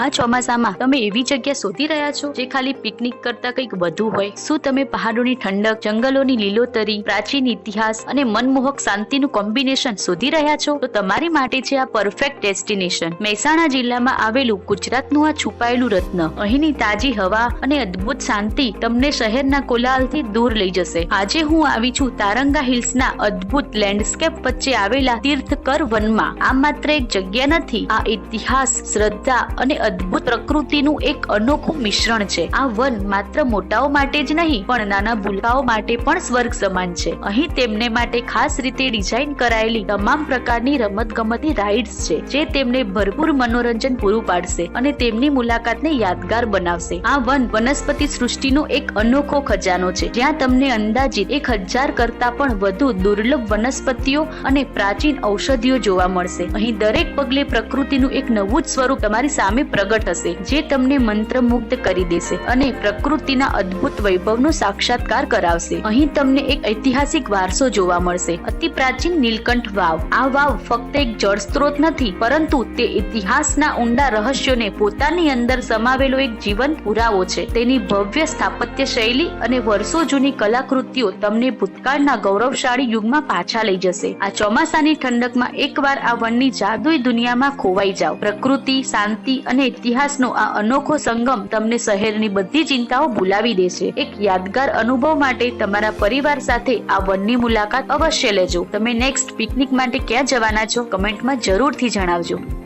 આ ચોમાસામાં તમે એવી જગ્યા શોધી રહ્યા છો જે ખાલી પિકનિક કરતા કંઈક વધુ હોય? શું તમે પહાડોની ઠંડક, જંગલોની લીલોતરી, પ્રાચીન ઇતિહાસ અને મનમોહક શાંતિનું કોમ્બિનેશન શોધી રહ્યા છો? તો તમારી માટે છે આ પરફેક્ટ ડેસ્ટિનેશન. મહેસાણા જિલ્લામાં આવેલું ગુજરાતનું આ છુપાયેલું રત્ન. અહીંની તાજી હવા અને અદ્ભુત શાંતિ તમને શહેરના કોલાહલથી દૂર લઈ જશે. આજે હું આવી છું તારંગા હિલ્સના અદ્ભુત લેન્ડસ્કેપ વચ્ચે આવેલા તીર્થકર વનમાં. આ માત્ર એક જગ્યા નથી, આ ઇતિહાસ, શ્રદ્ધા અને અદ્ભુત પ્રકૃતિનું એક અનોખું મિશ્રણ છે. આ વન માત્ર મોટાઓ માટે જ નહીં પણ નાના ભૂલકાઓ માટે પણ સ્વર્ગ સમાન છે. અહીં તેમને માટે ખાસ રીતે ડિઝાઇન કરાયેલી તમામ પ્રકારની રમતગમતની રાઇડ્સ છે જે તેમને ભરપૂર મનોરંજન પૂરું પાડશે અને તેમની મુલાકાતને યાદગાર બનાવશે. આ વન વનસ્પતિ સૃષ્ટિનો એક અનોખો ખજાનો છે જ્યાં તમને અંદાજિત 1000 કરતા પણ વધુ દુર્લભ વનસ્પતિઓ અને પ્રાચીન ઔષધિઓ જોવા મળશે. અહીં દરેક પગલે પ્રકૃતિનું એક નવું જ સ્વરૂપ તમારી સામે પ્રગટ હશે જે તમને મંત્રમુગ્ધ કરી દેશે અને પ્રકૃતિના અદ્ભુત વૈભવનો સાક્ષાત્કાર કરાવશે. અહીં તમને એક ઐતિહાસિક વારસો જોવા મળશે. અતિ પ્રાચીન નીલકંઠ વાવ. આ વાવ ફક્ત એક જળ સ્ત્રોત નથી પરંતુ તે ઇતિહાસના ઊંડા રહસ્યોને પોતાની અંદર સમાવેલો એક જીવંત પુરાવો છે. તેની ભવ્ય સ્થાપત્ય શૈલી અને વર્ષો જૂની કલાકૃતિઓ તમને ભૂતકાળના ગૌરવશાળી યુગમાં પાછા લઈ જશે. આ ચોમાસાની ઠંડકમાં એકવાર આ વનની જાદુઈ દુનિયામાં ખોવાઈ જાઓ. પ્રકૃતિ, શાંતિ અને ઇતિહાસનો આ અનોખો સંગમ તમને શહેરની બધી ચિંતાઓ ભૂલાવી દેશે. એક યાદગાર અનુભવ માટે તમારા પરિવાર સાથે આ વનની મુલાકાત અવશ્ય લેજો. તમે નેક્સ્ટ પિકનિક માટે ક્યાં જવાના છો? કમેન્ટમાં જરૂરથી જણાવજો.